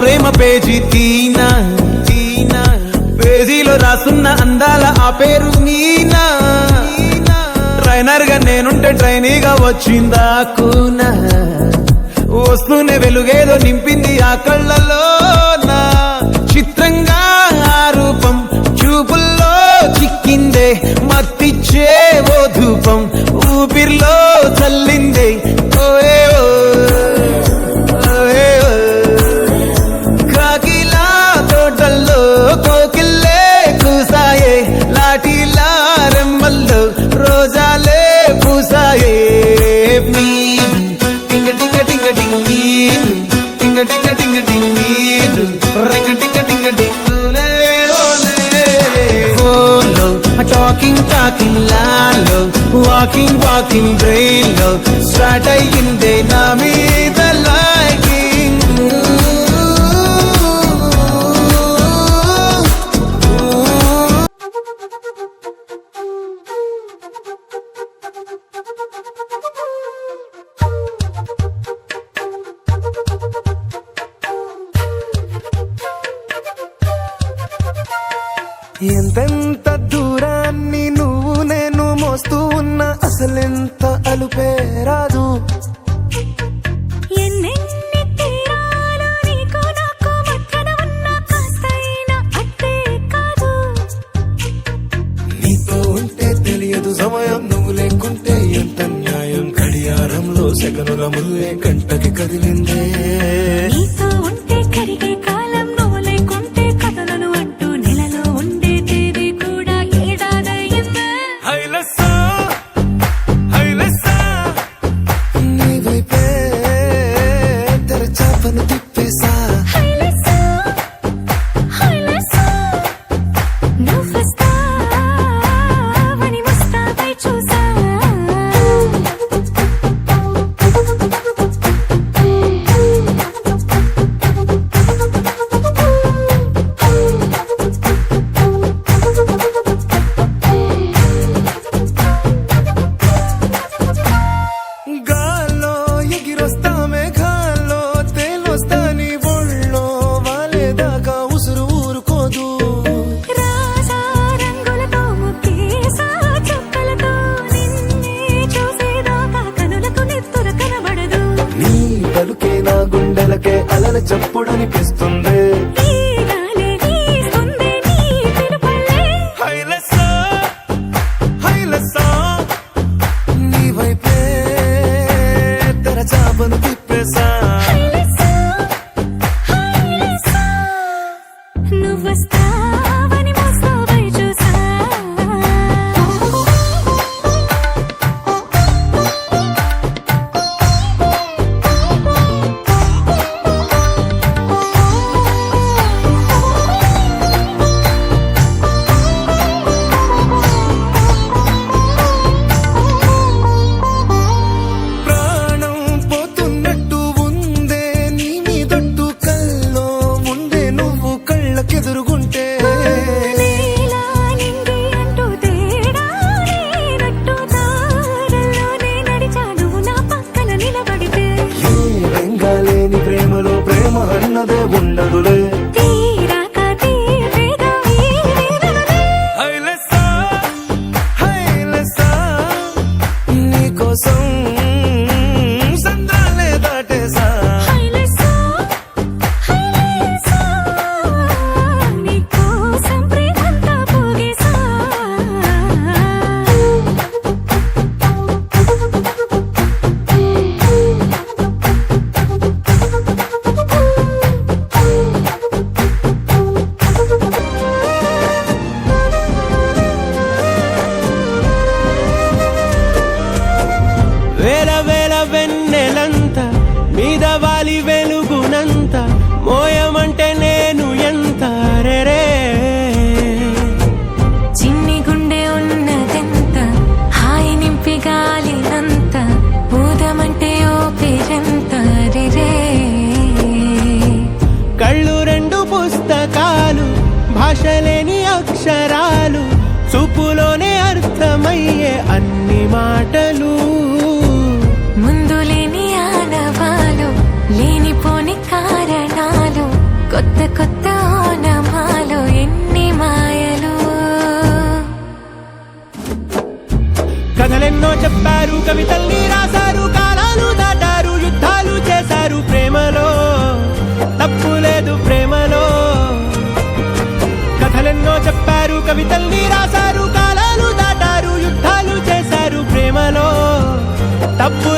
ప్రేమ page తీనా పేజీలో రాసున్న అందాల ఆ పేరు మీనా ట్రైనర్ గా నేనుంటే ట్రైనీగా వచ్చిందా కూనా వస్తూనే వెలుగేదో నింపింది ఆ కళ్ళలో నా చిత్రంగా ఆ రూపం చూపుల్లో చిక్కిందే మత్తిచ్చే ఓ ధూపం ఊపిరిలో చల్లిందే ఓయే కాకిలా తోటల్లో కోకిల్లే కూసాయే లాఠీలా రెమ్మల్లో రోజాలే పూసాయే టింగ టింగ టింగ టింగీడు టింగ టింగ టింగ టింగీడు రింగ టింగ టింగ టింగులే ఫోన్లో టాకింగ్ లాలో వాకింగ్ బ్రెయిన్ లో స్టార్ట్ అయ్యిందే నా మీద లైకింగ్ ఎంతెంత దూరాన్ని నువ్వు నేను మోస్తూ ఉన్నా అసలెంత అలుపే రాదు ఎన్నెన్ని తీరాలు నీకు నాకు మధ్యన ఉన్న కాస్తైనా అట్టే కాదు నీతో ఉంటే తెలియదు సమయం నువ్వు లేకుంటే ఎంత న్యాయం గడియారంలో సెకనుల ముల్లే గంటకి కదిలిందే నీతో ఉంటే కరిగే కాలం నువ్వు లేకుంటే కథలను అంటూ నెలలో ఉండే తేదీ కూడా ఏడాదయ్యిందే నీ వైపే తెరచాపను తిప్పేసా హైలెస్సా నువ్వొస్తావని ముస్తాబై చూసా గాల్లో ఎగిరొస్తా మేఘాల్లో తేలొస్తా నీ ఒళ్ళో వాలేదాకా ఉసురు ఊరుకోదు రాజా రంగులతో ముక్కేసా చుక్కలతో నిన్నే చూసేదాకా కనులకు నెత్తుర కనబడదు నీ పలుకే నా గుండెలకే అలల చప్పుడనిపిస్తుంది ఈ గాలి వీస్తుంది నీ పిలుపుల్లే నీ వైపే తెరచాపను తిప్పేసా హైలెస్సా నువ్వొస్తావని ముస్తాబై చూసా ప్రాణం పోతున్నట్టు ఉందే నీ మీదొట్టు కల్లో ఉండే నువ్వు కళ్ళకెదురుగుంటే నీలా నింగి అంటూ తేడా లేనట్టు దారుల్లోనే నడిచా నువ్వు నా పక్కన నిలబడితే ఏ వెంగాలేని ప్రేమలో ప్రేమ అన్నదే ఉండదులే తీరాక తీరేగా ఈ వేదనలే నీకోసం సంద్రాలే దాటేసా హైలెస్సా నీకోసం ప్రేమంతా పోగేసా వేల వేల వెన్నెలంత మీద వాలి వెలుగునంత మోయమంటే నేను ఎంత రే చిన్ని గుండె ఉన్నదెంత హాయి నింపి గాలినంత ఊదమంటే ఓ పేరెంత రే కళ్ళు రెండు పుస్తకాలు భాష లేని అక్షరాలు చూపులోనే అర్థమయ్యే అన్ని మాటలు ముందు లేని ఆనవాలు లేనిపోని కారణాలు కొత్త ఓనమాలో ఎన్ని మాయలు. కథలెన్నో చెప్పారు, కవితల్ని రాశారు, కాలాలు దాటారు, యుద్ధాలు చేశారు, ప్రేమలో తప్పు లేదు ప్రేమలో. కథలెన్నో చెప్పారు, కవితల్ని రాశారు, కాలాలు దాటారు, యుద్ధాలు చేశారు, ప్రేమలో తప్పు